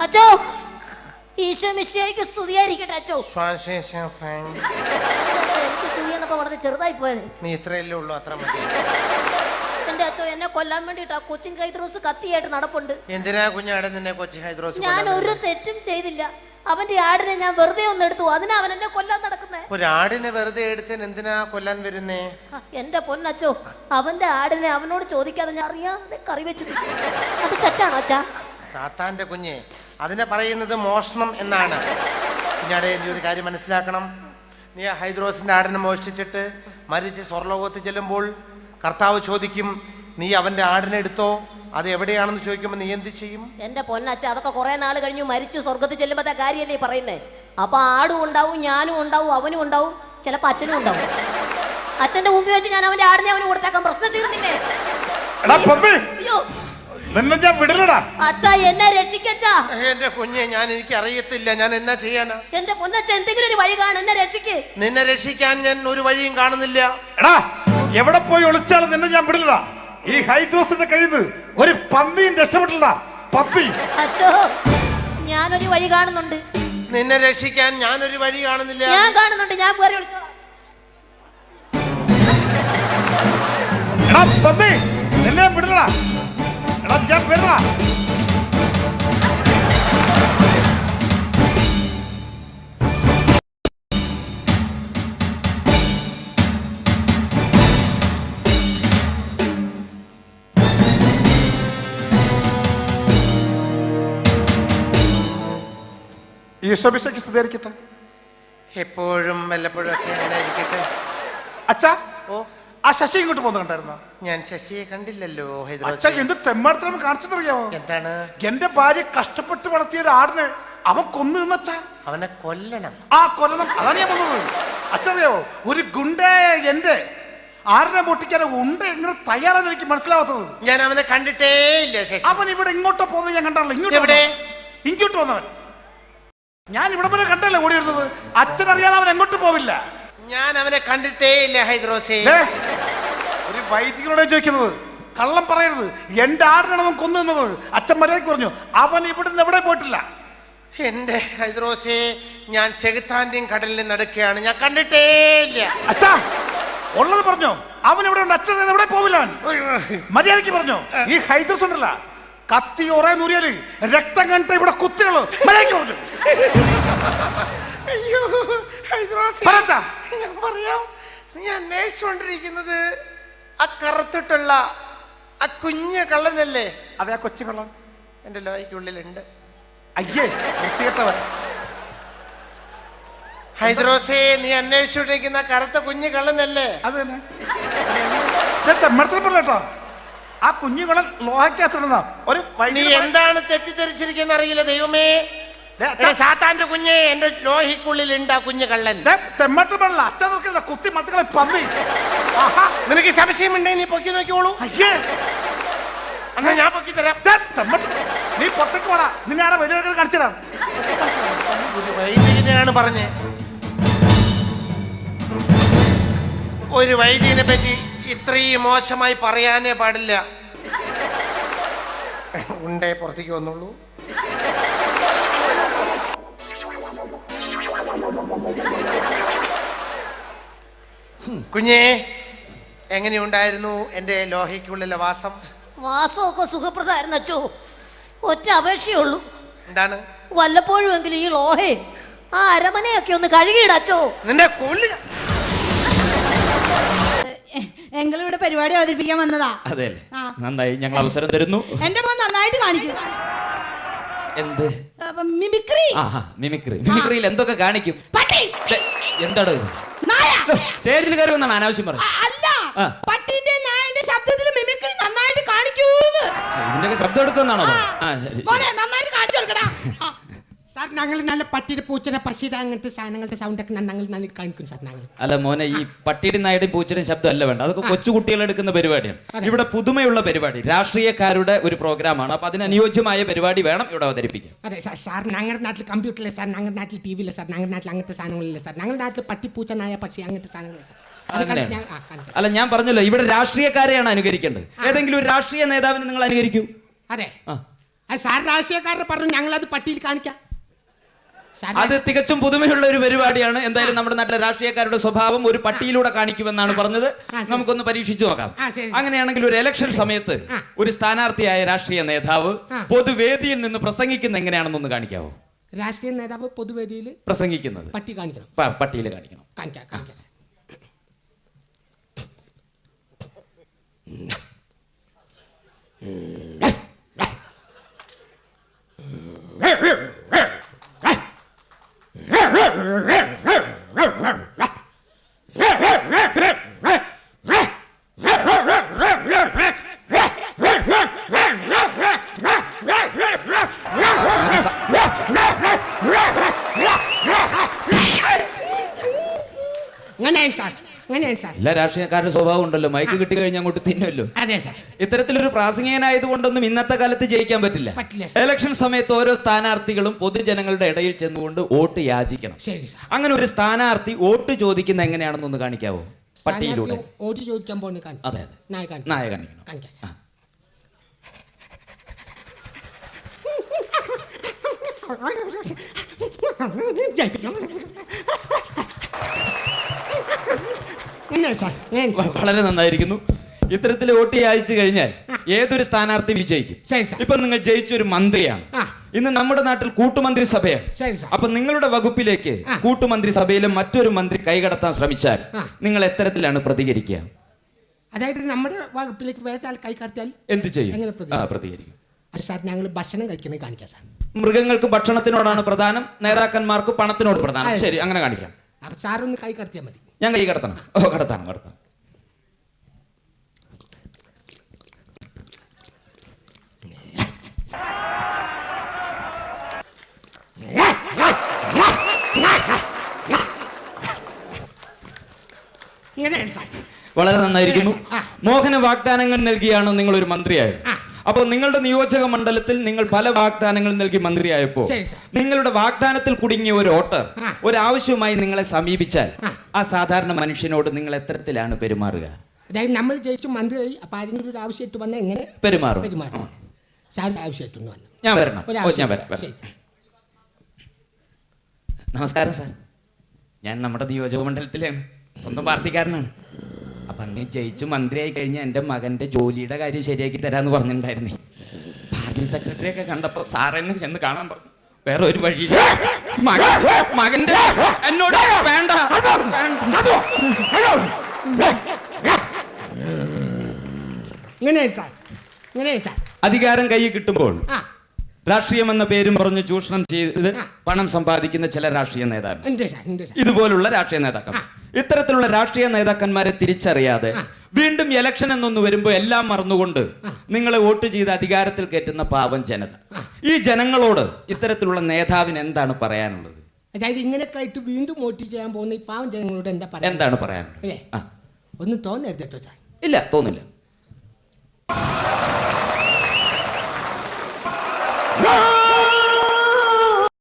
അച്ചോ ഈശോ മിശിഹായ്ക്ക് സ്തുതിയായിരിക്കട്ടെ അച്ചോ. എനിക്ക് സ്തുതി എന്നൊക്കെ വളരെ ചെറുതായി പോയത്. നീ ഇത്രയല്ലേ ഉള്ളൂ, അത്ര മതി. എന്റെ അച്ചോ എന്നെ കൊല്ലാൻ വേണ്ടിട്ട് ആ കൊച്ചിൻ ഹൈദ്രോസ് കത്തിയായിട്ട് നടപ്പുണ്ട്. എന്തിനാ കുഞ്ഞാടെ നിന്നെ കൊച്ചി ഹൈദ്രോസ്? ഞാൻ ഒരു തെറ്റും ചെയ്തില്ല. അവന്റെ ആടിനെ ഞാൻ വെറുതെ ഒന്ന് എടുത്തു, അതിനാ അവൻ എന്നെ കൊല്ലാൻ നടക്കുന്നേ. ഒരു ആടിനെ വെറുതെ എടുത്തിന് എന്തിനാ കൊല്ലാൻ വരുന്നേ? എന്റെ പൊന്നച്ചോ, അവന്റെ ആടിനെ അവനോട് ചോദിക്കാതെ ഞാൻ അറിയാതെ കറി വെച്ചു. അത് തെറ്റാണോ അച്ഛാ? സാത്താന്റെ കുഞ്ഞെ, അതിനെ പറയുന്നത് മോഷണം എന്നാണ്. കുഞ്ഞാടെ നീ ഒരു കാര്യം മനസ്സിലാക്കണം. നീ ആ ഹൈദ്രോസിന്റെ ആടിനെ മോഷ്ടിച്ചിട്ട് മരിച്ച് സ്വർലോകത്ത് ചെല്ലുമ്പോൾ കർത്താവ് ചോദിക്കും, നീ അവന്റെ ആടിനെ എടുത്തോ, അത് എവിടെയാണെന്ന് ചോദിക്കുമ്പോൾ നീ എന്ത് ചെയ്യും? എന്റെ പൊന്നച്ഛ, അതൊക്കെ കുറെ നാൾ കഴിഞ്ഞു മരിച്ചു സ്വർഗത്തിൽ ചെല്ലുമ്പോഴത്തെ കാര്യമല്ലേ പറയുന്നേ. അപ്പൊ ആടും ഉണ്ടാവും, ഞാനും ഉണ്ടാവും, അവനും ഉണ്ടാവും, ചിലപ്പോ അച്ഛനും ഉണ്ടാവും. അച്ഛന്റെ മുമ്പിൽ വെച്ച് ഞാൻ അവന്റെ ആടിനെ അവന് കൊടുത്തേക്കാൻ പ്രശ്നം തീർന്നില്ലേ? അയ്യോ അച്ഛാ, എന്നെ രക്ഷിക്കച്ചാ. എന്റെ കുഞ്ഞെ, ഞാൻ എനിക്ക് അറിയത്തില്ല, ഞാൻ എന്നാ ചെയ്യാനാ? എന്റെ പൊന്നച്ഛ, എന്തെങ്കിലും ഒരു വഴി കാണും, എന്നെ രക്ഷിക്ക്. നിന്നെ രക്ഷിക്കാൻ ഞാൻ ഒരു വഴിയും കാണുന്നില്ല. എടാ, എവിടെ പോയി ഒളിച്ചാലും നിന്നെ ഞാൻ വിടില്ല. ഈ ഹൈദ്രോസിന്റെ കയ്യിൽ നിന്ന് ഒരു പന്നിയും രക്ഷപ്പെട്ടില്ല. പന്നി. അച്ഛോ, ഞാനൊരു വഴി കാണുന്നുണ്ട്. നിന്നെ രക്ഷിക്കാൻ ഞാനൊരു വഴി കാണുന്നില്ല. ഞാൻ കാണുന്നുണ്ട്, ഞാൻ വേറെ വിളിച്ചോളാം. എടാ പന്നി, നിന്നെ വിടില്ല. എടാ ഞാൻ വിടില്ല. ഈശോമിശിഹായ്ക്ക് സ്തുതിയായിരിക്കട്ടെ. എപ്പോഴും വല്ലപ്പോഴും ഒക്കെ അങ്ങനെ ഇരിക്കട്ടെ. അച്ഛാ, ഓ, ആ ശശി ഇങ്ങോട്ട് പോകുന്ന കണ്ടായിരുന്നോ? ഞാൻ ശശിയെ കണ്ടില്ലല്ലോ. അച്ഛാ, എന്ത് തെമ്മാടത്തിനും കാണിച്ചെന്നറിയാമോ? എന്താണ്? എന്റെ ഭാര്യ കഷ്ടപ്പെട്ട് വളർത്തിയ ഒരു ആടിനെ അവൻ കൊന്നു നിന്നച്ചാ. അവനെ കൊല്ലണം. ആ കൊല്ലണം, അതാണ് ഞാൻ വന്നത്. അച്ഛറിയാവോ, ഒരു ഗുണ്ടയായ എന്റെ ആടിനെ പൊട്ടിക്കാൻ ഉണ്ട എങ്ങനെ തയ്യാറാന്ന് എനിക്ക് മനസ്സിലാവാത്തത്. ഞാൻ അവനെ കണ്ടിട്ടേ ഇല്ല ശശി. അവൻ ഇവിടെ ഇങ്ങോട്ടോ പോകുന്നത് ഞാൻ കണ്ടല്ലോ. ഇങ്ങോട്ട് എവിടെ? ഇങ്ങോട്ട് വന്നവൻ. ഞാൻ ഇവിടെ വരെ കണ്ടല്ലേ ഓടി വരുന്നത്. അച്ഛൻ അറിയാതെ അവൻ എങ്ങോട്ട് പോവില്ല. ഞാൻ അവനെ കണ്ടിട്ടേ ഇല്ല ഹൈദ്രോസേ. ഒരു വൈദികനോട് ചോദിക്കുന്നത്, കള്ളം പറയരുത്. എന്റെ ആടിനാണ് അവൻ കൊന്നു നിന്നത്. അച്ഛൻ മര്യാദയ്ക്ക് പറഞ്ഞു, അവൻ ഇവിടുന്ന് എവിടെ പോയിട്ടില്ല. എന്റെ ഹൈദ്രോസേ, ഞാൻ ചെകുത്താന്റെയും കടലിന്റെ നടുക്കെയാണ്. ഞാൻ കണ്ടിട്ടേ ഇല്ല. അച്ഛാ, ഉള്ളത് പറഞ്ഞോ. അവൻ എവിടെ ഉണ്ട്? അച്ഛൻ എവിടെ പോവില്ല. മര്യാദയ്ക്ക് പറഞ്ഞോ. ഈ ഹൈദ്രോസ് ഉണ്ടല്ല, കത്തി ഒറേ നൂരിയാല് രക്തം കണ്ടിട്ട് ഇവിടെ കുത്തികള്. മര്യാദയ്ക്ക് പറഞ്ഞു. അയ്യോ ഹൈദ്രോസേ, ഞാൻ പറയാം. നീ അന്വേഷിച്ചുകൊണ്ടിരിക്കുന്നത് ആ കറുത്തിട്ടുള്ള ആ കുഞ്ഞു കള്ളനല്ലേ? അതെ, ആ കൊച്ചു കള്ളൻ എന്റെ ലോയ്ക്കുള്ളിലുണ്ട്. അയ്യേ, വൃത്തികെട്ടവൻ. ഹൈദ്രോസേ, നീ അന്വേഷിച്ചുകൊണ്ടിരിക്കുന്ന കറുത്ത കുഞ്ഞു കള്ളനല്ലേ? അത് തന്നെ. തെമ്മടത്തിൽപ്പെട്ടോ ആ കുഞ്ഞുകളൻ ലോഹയ്ക്കകത്തുണ്ടെന്ന ഒരു. നീ എന്താണ് തെറ്റിദ്ധരിച്ചിരിക്കുന്ന അറിയില്ല ദൈവമേ. സാത്താന്റെ കുഞ്ഞെ, എന്റെ ലോഹിക്കുള്ളിലുണ്ട് ആ കുഞ്ഞു കള്ളൻ. തെമ്മടത്തിൽപ്പെടില്ല. അച്ഛൻ നോക്കില്ല, കുത്തി മത്തുകളെ പന്നി. നിനക്ക് സംശയമുണ്ടെങ്കിൽ നീ പൊക്കി നോക്കിയോളൂ. അയ്യേ, എന്നാ ഞാൻ പൊക്കി തരാം. നീ പുറത്തേക്ക് പോടാ. നിന്നെ ആരാ വൈദ്യുതി കാണിച്ചതാ? വൈദികനാണ് പറഞ്ഞേ. ഒരു വൈദികനെ പറ്റി ഇത്രയും മോശമായി പറയാനേ പാടില്ല. ഉണ്ടേ പുറത്തേക്ക് വന്നോളൂ. കുഞ്ഞേ, എങ്ങനെയുണ്ടായിരുന്നു എന്റെ ലോഹയ്ക്കുള്ളിലെ വാസം? വാസമൊക്കെ സുഖപ്രദമായിരുന്നു അച്ചോ. ഒറ്റ അപേക്ഷയുള്ളൂ. എന്താണ്? വല്ലപ്പോഴും എങ്കിലും ഈ ലോഹേ ആ അരമനയൊക്കെ ഒന്ന് കഴുകിയിടച്ചോ. നിന്റെ കൊല്ലി. ഞങ്ങളിവിടെ പരിപാടി അവതരിപ്പിക്കാൻ വന്നതാ. അതെ, നന്നായി. ഞങ്ങൾ അവസരം തരുന്നു. എന്റെ മോൻ നന്നായിട്ട് കാണിക്കും. എന്ത്? മിമിക്രി. മിമിക്രിയിൽ എന്തൊക്കെ കാണിക്കും? എന്താണ് സ്റ്റേജിൽ കയറി വന്നാണ് അനാവശ്യം പറഞ്ഞു? അല്ല, പട്ടിന്റെ നായന്റെ ശബ്ദത്തിൽ മിമിക്രി നന്നായിട്ട് കാണിക്കൂ. ഇതിന്റെയൊക്കെ ശബ്ദം എടുക്കുന്നാണോ? നന്നായിട്ട് കാണിച്ചു കൊടുക്കടാ. സാർ, ഞങ്ങൾ നല്ല പട്ടിയുടെ പൂച്ചയുടെ പശിയുടെ അങ്ങനത്തെ സാധനങ്ങളുടെ സൗണ്ട് ഒക്കെ ഞങ്ങൾ നല്ല കാണിക്കും സാർ. ഞങ്ങൾ അല്ല മോനെ, ഈ പട്ടിയുടെ നായുടെയും പൂച്ചയുടെയും ശബ്ദം അല്ല വേണ്ട. അതൊക്കെ കൊച്ചുകുട്ടികൾ എടുക്കുന്ന പരിപാടിയാണ്. ഇവിടെ പുതുമയുള്ള പരിപാടി, രാഷ്ട്രീയക്കാരുടെ ഒരു പ്രോഗ്രാമാണ്. അപ്പൊ അതിന് അനുയോജ്യമായ പരിപാടി വേണം ഇവിടെ അവതരിപ്പിക്കാൻ. അതെ സാർ, ഞങ്ങളുടെ നാട്ടിൽ കമ്പ്യൂട്ടറിലെ സാർ, ഞങ്ങളുടെ നാട്ടിൽ ടി വിയിലെ സാർ, ഞങ്ങളുടെ നാട്ടിൽ അങ്ങനത്തെ സാധനങ്ങളില്ല സാർ. ഞങ്ങളുടെ നാട്ടിൽ പട്ടി പൂച്ച നായ പക്ഷി അങ്ങനത്തെ സാധനങ്ങളില്ല സാർ. അല്ല, ഞാൻ പറഞ്ഞല്ലോ, ഇവിടെ രാഷ്ട്രീയക്കാരെയാണ് അനുകരിക്കേണ്ടത്. ഏതെങ്കിലും ഒരു രാഷ്ട്രീയ നേതാവിനെ നിങ്ങൾ അനുകരിക്കൂ. അതെ, അത് സാർ രാഷ്ട്രീയക്കാരെ പറഞ്ഞു ഞങ്ങളത് പട്ടിയിൽ കാണിക്കാം. സാർ അത് തികച്ചും പുതുമയുള്ള ഒരു പരിപാടിയാണ്. എന്തായാലും നമ്മുടെ നാട്ടിലെ രാഷ്ട്രീയക്കാരുടെ സ്വഭാവം ഒരു പട്ടിയിലൂടെ കാണിക്കുമെന്നാണ് പറഞ്ഞത്. ശരി. നമുക്കൊന്ന് പരീക്ഷിച്ചു നോക്കാം. ശരി. അങ്ങനെയാണെങ്കിൽ ഒരു ഇലക്ഷൻ സമയത്ത് ഒരു സ്ഥാനാർത്ഥിയായ രാഷ്ട്രീയ നേതാവ് പൊതുവേദിയിൽ നിന്ന് പ്രസംഗിക്കുന്ന എങ്ങനെയാണെന്നൊന്ന് കാണിക്കാവോ? രാഷ്ട്രീയ നേതാവ് പൊതുവേദിയിൽ പ്രസംഗിക്കുന്നത് പട്ടി കാണിക്കണം. പട്ടിയിൽ കാണിക്കണം. കാണിക്കാം കാണിക്കാം സാർ. അങ്ങനെയാണ് സാർ, അങ്ങനെയാണ് സാർ. എല്ലാ രാഷ്ട്രീയക്കാരുടെ സ്വഭാവം ഉണ്ടല്ലോ, മൈക്ക് കിട്ടി കഴിഞ്ഞാൽ അങ്ങോട്ട് തിന്നുമല്ലോ. അതെ സാർ. ഇത്തരത്തിലൊരു പ്രാസംഗികനായതുകൊണ്ടൊന്നും ഇന്നത്തെ കാലത്ത് ജയിക്കാൻ പറ്റില്ല. പറ്റില്ല. ഇലക്ഷൻ സമയത്ത് ഓരോ സ്ഥാനാർത്ഥികളും പൊതുജനങ്ങളുടെ ഇടയിൽ ചെന്നുകൊണ്ട് വോട്ട് യാചിക്കണം. ശരി സാർ. അങ്ങനെ ഒരു സ്ഥാനാർത്ഥി വോട്ട് ചോദിക്കുന്ന എങ്ങനെയാണെന്നൊന്ന് കാണിക്കാവോ? പട്ടിയിലൂടെ. ഓടി ചോദിക്കാൻ പോകുന്ന കാണിക്കാം. അതെ അതെ, നായ കാണിക്കാം. നായ കാണിക്കണം. കാണിക്കാം സാർ. അങ്ങനെയാണ് സാർ, അങ്ങനെയാണ് സാർ. വളരെ നന്നായിരിക്കുന്നു. ഇത്തരത്തിൽ വോട്ട് യാചിച്ചു കഴിഞ്ഞാൽ ഏതൊരു സ്ഥാനാർത്ഥി വിജയിക്കും. ശരി സാർ. ഇപ്പൊ നിങ്ങൾ ജയിച്ചൊരു മന്ത്രിയാണ്. ആ. ഇന്ന് നമ്മുടെ നാട്ടിൽ കൂട്ടുമന്ത്രിസഭയാണ്. ശരി സാർ. അപ്പൊ നിങ്ങളുടെ വകുപ്പിലേക്ക് കൂട്ടുമന്ത്രിസഭയിലെ മറ്റൊരു മന്ത്രി കൈകടത്താൻ ശ്രമിച്ചാൽ നിങ്ങൾ എത്തരത്തിലാണ് പ്രതികരിക്കുക? അതായത് നമ്മുടെ വകുപ്പിലേക്ക് വേറെ ആൾ കൈ കടത്തിയാൽ എന്ത് ചെയ്യും? എങ്ങനെ പ്രതികരിക്കും. അത് സാർ ഞങ്ങൾ ഭക്ഷണം കഴിക്കുന്നത് കാണിക്കാം സാർ. മൃഗങ്ങൾക്ക് ഭക്ഷണത്തിനോടാണ് പ്രധാനം, നേതാക്കന്മാർക്ക് പണത്തിനോട് പ്രധാനം. ശരി, അങ്ങനെ കാണിക്കാം. അപ്പൊ സാറൊന്ന് കൈ കടത്തിയാൽ മതി. ഞാൻ കൈ കടത്തണം? ഓ, കടത്താം കടത്താം. ഇങ്ങനെയാണ് സാർ. വളരെ നന്നായിരിക്കുന്നു. മോഹന വാഗ്ദാനങ്ങൾ നൽകിയാണ് നിങ്ങൾ ഒരു മന്ത്രിയായത്. അപ്പോൾ നിങ്ങളുടെ നിയോജക മണ്ഡലത്തിൽ നിങ്ങൾ പല വാഗ്ദാനങ്ങൾ നൽകി മന്ത്രിയായപ്പോൾ ശരി സാർ. നിങ്ങളുടെ വാഗ്ദാനത്തിൽ കുടുങ്ങിയ ഒരു വോട്ടർ ഒരാവശ്യവുമായി നിങ്ങളെ സമീപിച്ചാൽ ആ സാധാരണ മനുഷ്യനോട് നിങ്ങൾ എത്തരത്തിലാണ് പെരുമാറുക? അതായത് നമ്മൾ ജയിച്ചു മന്ത്രിയായി, അപ്പൊ ആരെങ്കിലും ഒരു ആവശ്യമായിട്ട് വന്നാൽ എങ്ങനെ പെരുമാറും? സാറിന്റെ ആവശ്യമായിട്ടൊന്ന് വന്നു. ഞാൻ വരണം. ഞാൻ വരാം. ശരി സാർ. നമസ്കാരം സാർ, ഞാൻ നമ്മുടെ നിയോജക മണ്ഡലത്തിലാണ്, സ്വന്തം പാർട്ടിക്കാരനാണ്. അപ്പം അങ്ങ് ജയിച്ച് മന്ത്രിയായി കഴിഞ്ഞാൽ എൻ്റെ മകൻ്റെ ജോലിയുടെ കാര്യം ശരിയാക്കി തരാമെന്ന് പറഞ്ഞിട്ടുണ്ടായിരുന്നേ. പാർട്ടി സെക്രട്ടറിയൊക്കെ കണ്ടപ്പോൾ സാറെന്നെ ചെന്ന് കാണാൻ പറഞ്ഞു. വേറെ ഒരു വഴി മകൻ്റെ എന്നോട് വേണ്ട. ഇങ്ങനെയാണ് സാർ, ഇങ്ങനെയാണ് സാർ. അധികാരം കയ്യിൽ കിട്ടുമ്പോൾ ആ രാഷ്ട്രീയം എന്ന പേരും പറഞ്ഞ് ചൂഷണം ചെയ്ത് പണം സമ്പാദിക്കുന്ന ചില രാഷ്ട്രീയ നേതാക്കൾ, ഉണ്ട് സാർ, ഉണ്ട് സാർ. ഇതുപോലുള്ള രാഷ്ട്രീയ നേതാക്കൾ, ഇത്തരത്തിലുള്ള രാഷ്ട്രീയ നേതാക്കന്മാരെ തിരിച്ചറിയാതെ വീണ്ടും ഇലക്ഷൻ എന്നൊന്ന് വരുമ്പോൾ എല്ലാം മറന്നുകൊണ്ട് നിങ്ങളെ വോട്ട് ചെയ്ത് അധികാരത്തിൽ കയറ്റുന്ന പാവം ജനത, ഈ ജനങ്ങളോട് ഇത്തരത്തിലുള്ള നേതാവിന് എന്താണ് പറയാനുള്ളത്? അതായത് ഇങ്ങനെയൊക്കെ ആയിട്ട് വീണ്ടും വോട്ട് ചെയ്യാൻ പോകുന്ന ഈ പാവം ജനങ്ങളോട് എന്താ പറയാ? എന്താണ് പറയാനുള്ളത്? അല്ലേ ഒന്നും തോന്നരുത് കേട്ടോ സാർ. ഇല്ല, തോന്നില്ല.